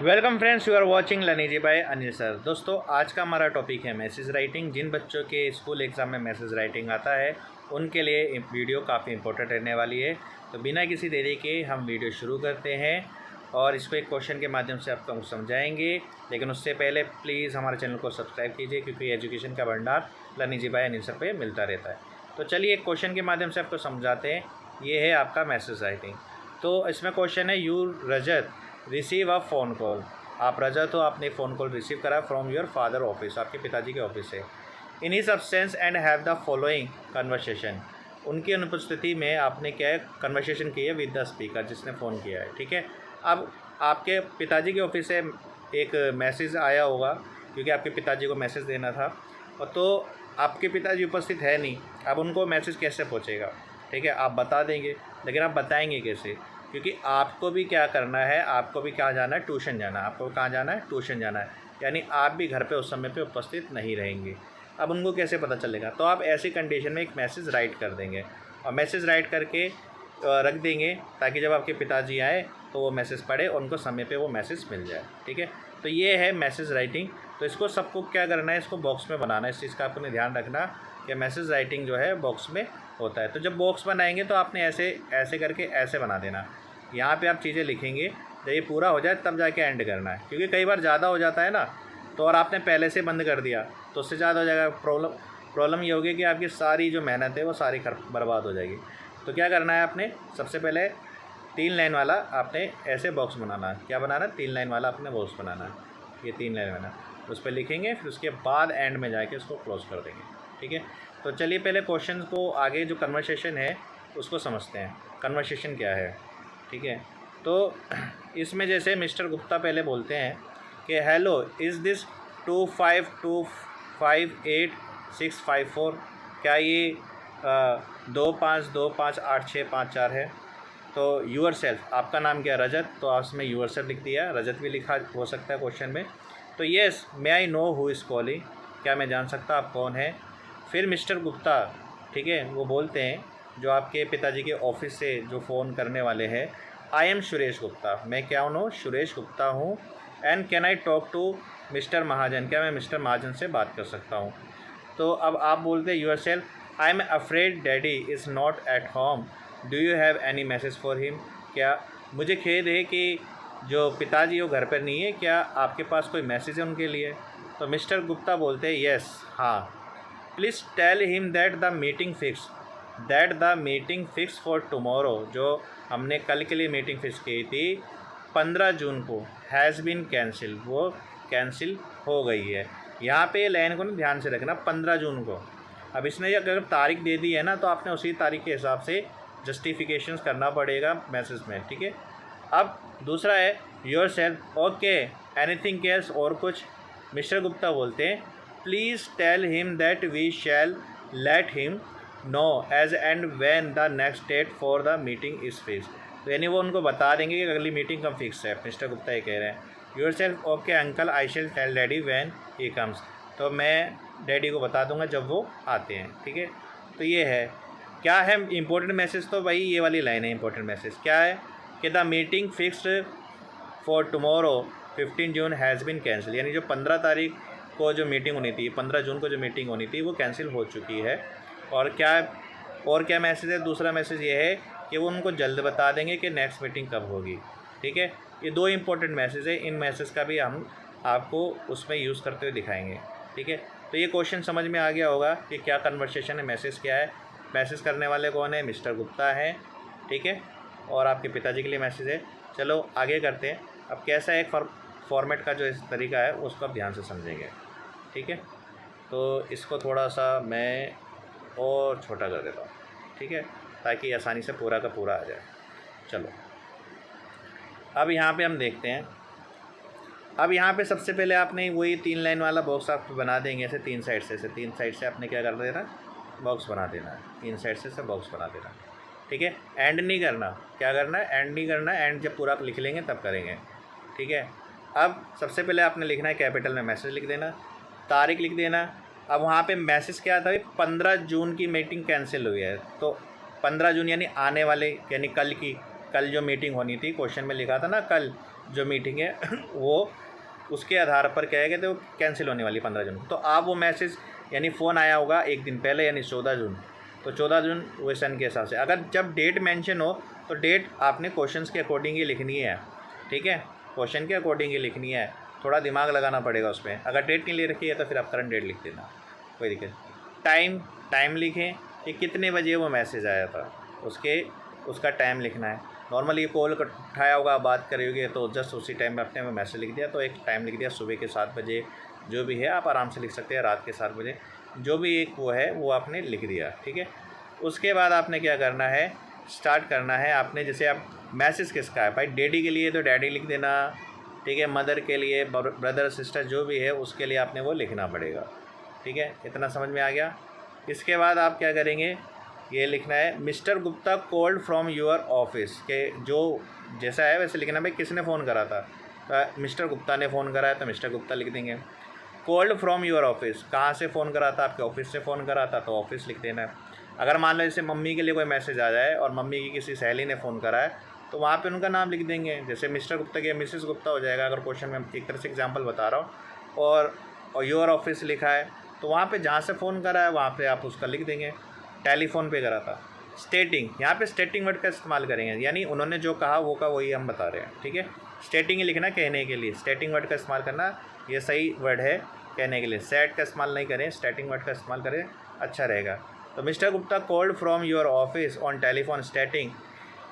Welcome friends, you are watching learning by Anil sir. दोस्तों, आज का हमारा टॉपिक है मैसेज राइटिंग। जिन बच्चों के स्कूल एग्ज़ाम में मैसेज राइटिंग आता है उनके लिए वीडियो काफ़ी इंपॉर्टेंट रहने वाली है। तो बिना किसी देरी के हम वीडियो शुरू करते हैं और इसको एक क्वेश्चन के माध्यम से आपको समझाएंगे। लेकिन उससे पहले प्लीज़ हमारे चैनल को सब्सक्राइब कीजिए, क्योंकि एजुकेशन का भंडार लर्निंग बाय अनिल सर पे मिलता रहता है। तो चलिए एक क्वेश्चन के माध्यम से आपको समझाते हैं। ये है आपका मैसेज राइटिंग। तो इसमें क्वेश्चन है, you Rajat receive a phone call. आप रजत हो, आपने फ़ोन कॉल रिसीव करा फ्रॉम योर फादर ऑफिस, आपके पिताजी के ऑफिस से। In his absence and have the following conversation. उनकी अनुपस्थिति में आपने क्या है, कन्वर्सेशन की है विद द स्पीकर, जिसने फ़ोन किया है। ठीक है। अब आपके पिताजी के ऑफिस से एक मैसेज आया होगा, क्योंकि आपके पिताजी को मैसेज देना था, और तो आपके पिताजी उपस्थित है नहीं। अब उनको मैसेज कैसे पहुँचेगा? ठीक है, आप बता देंगे, लेकिन आप बताएंगे कैसे? क्योंकि आपको भी क्या करना है, आपको भी कहाँ जाना है, ट्यूशन जाना है। आपको कहाँ जाना है, ट्यूशन जाना है। यानी आप भी घर पे उस समय पे उपस्थित नहीं रहेंगे। अब उनको कैसे पता चलेगा? तो आप ऐसी कंडीशन में एक मैसेज राइट कर देंगे और मैसेज राइट करके रख देंगे, ताकि जब आपके पिताजी आए तो वो मैसेज पढ़े और उनको समय पे वो मैसेज मिल जाए। ठीक है। तो ये है मैसेज राइटिंग। तो इसको सबको क्या करना है, इसको बॉक्स में बनाना है। इस चीज़ का आपने ध्यान रखना कि मैसेज राइटिंग जो है बॉक्स में होता है। तो जब बॉक्स बनाएंगे तो आपने ऐसे ऐसे करके ऐसे बना देना। यहाँ पे आप चीज़ें लिखेंगे, जब ये पूरा हो जाए तब जाके एंड करना है, क्योंकि कई बार ज़्यादा हो जाता है ना, तो और आपने पहले से बंद कर दिया तो उससे ज़्यादा हो जाएगा। प्रॉब्लम ये होगी कि आपकी सारी जो मेहनत है वो सारी बर्बाद हो जाएगी। तो क्या करना है, आपने सबसे पहले 3 लाइन वाला आपने ऐसे बॉक्स बनाना है। क्या बनाना है? 3 लाइन वाला आपने बॉक्स बनाना है। ये 3 लाइन वाला उस पर लिखेंगे, फिर उसके बाद एंड में जाके उसको क्लोज कर देंगे। ठीक है। तो चलिए पहले क्वेश्चन को, आगे जो कन्वर्सेशन है उसको समझते हैं। कन्वर्सेशन क्या है? ठीक है। तो इसमें जैसे मिस्टर गुप्ता पहले बोलते हैं कि हेलो, इज़ दिस 25258654? क्या ये 25258654 है? तो यूअर सेल्फ, आपका नाम क्या है? रजत। तो आप उसमें यूअर सेल्फ लिख दिया, रजत भी लिखा हो सकता है क्वेश्चन में। तो yes, may I know who is calling? क्या मैं जान सकता आप कौन है? फिर मिस्टर गुप्ता, ठीक है, वो बोलते हैं जो आपके पिताजी के ऑफिस से जो फ़ोन करने वाले हैं, आई एम सुरेश गुप्ता। मैं क्या हूँ? सुरेश गुप्ता हूँ। And can I talk to mister Mahajan? क्या मैं मिस्टर महाजन से बात कर सकता हूँ? तो अब आप बोलते हैं yourself, I am afraid daddy is not at home, do you have any message for him? क्या मुझे खेद है कि जो पिताजी वो घर पर नहीं है, क्या आपके पास कोई मैसेज है उनके लिए? तो मिस्टर गुप्ता बोलते हैं येस, हाँ। Please tell him that the meeting fix for tomorrow. जो हमने कल के लिए मीटिंग फिक्स की थी 15 जून को, हैज़ बीन कैंसिल, वो कैंसिल हो गई है। यहाँ पे लाइन को ना ध्यान से रखना, 15 जून को। अब इसने अगर तारीख दे दी है ना, तो आपने उसी तारीख के हिसाब से जस्टिफिकेशंस करना पड़ेगा मैसेज में। ठीक है। अब दूसरा है yourself, okay, anything else? और कुछ? मिस्टर गुप्ता बोलते हैं, please tell him that we shall let him know as and when the next date for the meeting is fix. तो यानी वो उनको बता देंगे कि अगली मीटिंग कब फिक्स है। मिस्टर गुप्ता ये कह रहे हैं। Yourself, okay uncle, I shall tell daddy when he comes. तो मैं डैडी को बता दूंगा जब वो आते हैं। ठीक है। तो ये है, क्या है इंपॉर्टेंट मैसेज? तो भाई ये वाली लाइन है इंपॉर्टेंट मैसेज। क्या है कि the meeting fixed for tomorrow 15 June has been cancel. यानी जो 15 तारीख को जो मीटिंग होनी थी, 15 जून को जो मीटिंग होनी थी, वो कैंसिल हो चुकी है। और क्या मैसेज है? दूसरा मैसेज ये है कि वो उनको जल्द बता देंगे कि नेक्स्ट मीटिंग कब होगी। ठीक है। ये 2 इंपॉर्टेंट मैसेज है। इन मैसेज का भी हम आपको उसमें यूज़ करते हुए दिखाएंगे। ठीक है। तो ये क्वेश्चन समझ में आ गया होगा कि क्या कन्वर्सेशन है, मैसेज क्या है, मैसेज करने वाले कौन है? मिस्टर गुप्ता है। ठीक है। और आपके पिताजी के लिए मैसेज है। चलो आगे करते हैं। अब कैसा एक फॉर्मेट का जो इस तरीका है उसको आप ध्यान से समझेंगे। ठीक है। तो इसको थोड़ा सा मैं और छोटा कर देता हूँ। ठीक है, ताकि आसानी से पूरा का पूरा आ जाए। चलो अब यहाँ पे हम देखते हैं। अब यहाँ पे सबसे पहले आपने वही 3 लाइन वाला बॉक्स आप बना देंगे, ऐसे 3 साइड से। ऐसे 3 साइड से आपने क्या कर देना, बॉक्स बना देना है। 3 साइड से बॉक्स बना देना। ठीक है। एंड नहीं करना। क्या करना है? एंड नहीं करना। एंड जब पूरा लिख लेंगे तब करेंगे। ठीक है। अब सबसे पहले आपने लिखना है, कैपिटल में मैसेज लिख देना, तारीख लिख देना। अब वहाँ पे मैसेज क्या था? 15 जून की मीटिंग कैंसिल हुई है। तो 15 जून यानी आने वाले, यानी कल की, कल जो मीटिंग होनी थी, क्वेश्चन में लिखा था ना कल, जो मीटिंग है वो उसके आधार पर क्या है तो कैंसिल होने वाली 15 जून। तो आप वो मैसेज यानी फ़ोन आया होगा एक दिन पहले यानी 14 जून, तो 14 जून क्वेश्चन के हिसाब से अगर जब डेट मेंशन हो तो डेट आपने क्वेश्चंस के अकॉर्डिंग ही लिखनी है, ठीक है, क्वेश्चन के अकॉर्डिंग ही लिखनी है, थोड़ा दिमाग लगाना पड़ेगा उसमें। अगर डेट नहीं ले रखी है तो फिर आप करंट डेट लिख देना, कोई दिक्कत। टाइम लिखें कि कितने बजे वो मैसेज आया था, उसका टाइम लिखना है। नॉर्मली कॉल उठाया होगा, बात करी होगी, तो जस्ट उसी टाइम में अपने में मैसेज लिख दिया, तो एक टाइम लिख दिया, सुबह के 7 बजे जो भी है आप आराम से लिख सकते हैं, रात के 7 बजे जो भी एक वो है वो आपने लिख दिया, ठीक है। उसके बाद आपने क्या करना है, स्टार्ट करना है आपने। जैसे आप मैसेज किसका है भाई, डैडी के लिए तो डैडी लिख देना, ठीक है, मदर के लिए, ब्रदर सिस्टर जो भी है उसके लिए आपने वो लिखना पड़ेगा, ठीक है। इतना समझ में आ गया। इसके बाद आप क्या करेंगे, ये लिखना है mister Gupta called from your office, के जो जैसा है वैसे लिखना। भाई किसने फ़ोन करा था, तो मिस्टर गुप्ता ने फ़ोन करा है तो मिस्टर गुप्ता लिख देंगे। कॉल्ड फ्रॉम योर ऑफिस, कहाँ से फ़ोन करा था, आपके ऑफिस से फ़ोन करा था तो ऑफिस लिख देना है। अगर मान लो जैसे मम्मी के लिए कोई मैसेज आ जाए और मम्मी की किसी सहेली ने फ़ोन करा है तो वहाँ पे उनका नाम लिख देंगे, जैसे मिस्टर गुप्ता की मिसेस गुप्ता हो जाएगा अगर क्वेश्चन में एक तरह से एग्जांपल बता रहा हूँ। और योर ऑफिस लिखा है तो वहाँ पे जहाँ से फ़ोन करा है वहाँ पे आप उसका लिख देंगे, टेलीफोन पे करा था। स्टेटिंग, यहाँ पे स्टेटिंग वर्ड का इस्तेमाल करेंगे, यानी उन्होंने जो कहा वो का वही हम बता रहे हैं, ठीक है। स्टेटिंग ही लिखना कहने के लिए, स्टेटिंग वर्ड का इस्तेमाल करना, ये सही वर्ड है कहने के लिए। सेट का इस्तेमाल नहीं करें, स्टेटिंग वर्ड का इस्तेमाल करें, अच्छा रहेगा। तो mister Gupta called from your office on telephone स्टेटिंग,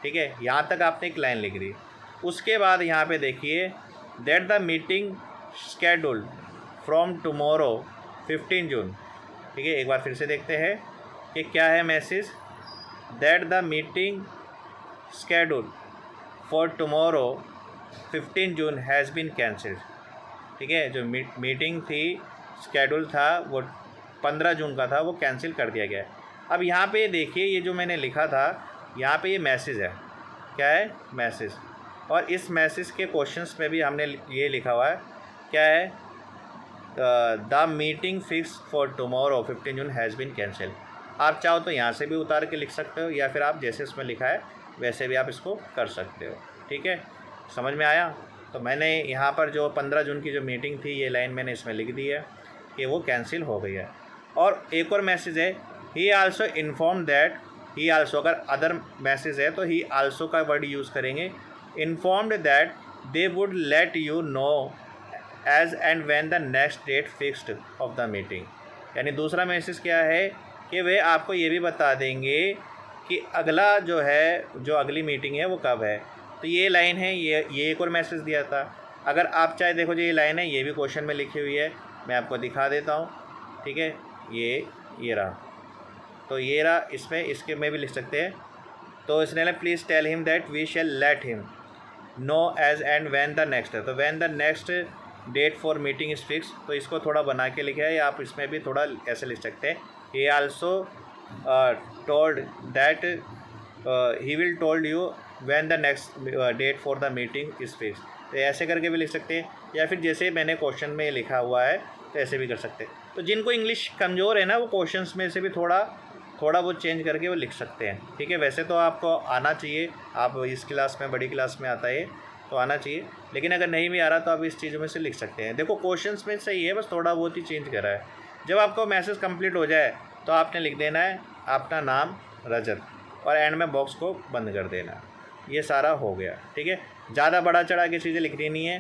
ठीक है, यहाँ तक आपने एक लाइन लिख दी। उसके बाद यहाँ पे देखिए that the meeting scheduled from tomorrow 15 जून, ठीक है। एक बार फिर से देखते हैं कि क्या है message, that the meeting scheduled for tomorrow 15 June has been cancelled, ठीक है। जो मीटिंग थी, स्केड्यूल था वो 15 जून का था, वो कैंसिल कर दिया गया है। अब यहाँ पे देखिए ये जो मैंने लिखा था यहाँ पे ये मैसेज है, क्या है, मैसेज। और इस मैसेज के क्वेश्चंस में भी हमने ये लिखा हुआ है, क्या है, the meeting fix for tomorrow 15 June has been cancel. आप चाहो तो यहाँ से भी उतार के लिख सकते हो या फिर आप जैसे इसमें लिखा है वैसे भी आप इसको कर सकते हो, ठीक है। समझ में आया। तो मैंने यहाँ पर जो 15 जून की जो मीटिंग थी ये लाइन मैंने इसमें लिख दी है कि वो कैंसिल हो गई है। और एक और मैसेज है, he also inform that, he also अगर अदर मैसेज है तो ही आल्सो का वर्ड यूज़ करेंगे। Informed that they would let you know as and when the next date fixed of the meeting, यानी दूसरा मैसेज क्या है कि वे आपको ये भी बता देंगे कि अगला जो है, जो अगली मीटिंग है वो कब है। तो ये लाइन है, ये एक और मैसेज दिया था। अगर आप चाहे देखो जो ये लाइन है ये भी क्वेश्चन में लिखी हुई है, मैं आपको दिखा देता हूँ, ठीक है। ये रहा, तो ये रहा, इसमें इसके में भी लिख सकते हैं। तो इसने ना please tell him that we shall let him know as and when the next है, तो when the next date for meeting is fix, तो इसको थोड़ा बना के लिखा है, या आप इसमें भी थोड़ा ऐसे लिख सकते हैं, he also told that he will told you when the next date for the meeting is fix. तो ऐसे करके भी लिख सकते हैं, या फिर जैसे मैंने क्वेश्चन में लिखा हुआ है तो ऐसे भी कर सकते हैं। तो जिनको इंग्लिश कमज़ोर है ना वो क्वेश्चंस में से भी थोड़ा वो चेंज करके वो लिख सकते हैं, ठीक है। वैसे तो आपको आना चाहिए, आप इस क्लास में, बड़ी क्लास में आता है तो आना चाहिए, लेकिन अगर नहीं भी आ रहा तो आप इस चीज़ों में से लिख सकते हैं। देखो क्वेश्चंस में सही है, बस थोड़ा बहुत ही चेंज करा है। जब आपका मैसेज कंप्लीट हो जाए तो आपने लिख देना है अपना नाम रजत, और एंड में बॉक्स को बंद कर देना। ये सारा हो गया, ठीक है। ज़्यादा बड़ा चढ़ा के चीज़ें लिखनी नहीं है।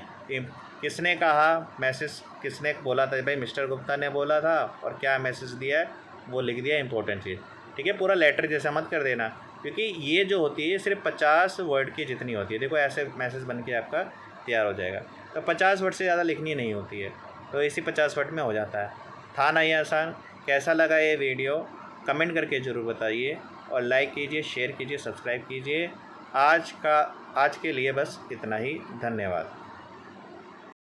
किसने कहा, मैसेज किसने बोला था, भाई मिस्टर गुप्ता ने बोला था, और क्या मैसेज दिया है वो लिख दिया, इंपॉर्टेंट चीज़, ठीक है। पूरा लेटर जैसा मत कर देना, क्योंकि ये जो होती है सिर्फ 50 वर्ड की जितनी होती है। देखो ऐसे मैसेज बन के आपका तैयार हो जाएगा, तो 50 वर्ड से ज़्यादा लिखनी नहीं होती है, तो इसी 50 वर्ड में हो जाता है। था ना ये आसान। कैसा लगा ये वीडियो कमेंट करके ज़रूर बताइए, और लाइक कीजिए, शेयर कीजिए, सब्सक्राइब कीजिए। आज के लिए बस इतना ही, धन्यवाद।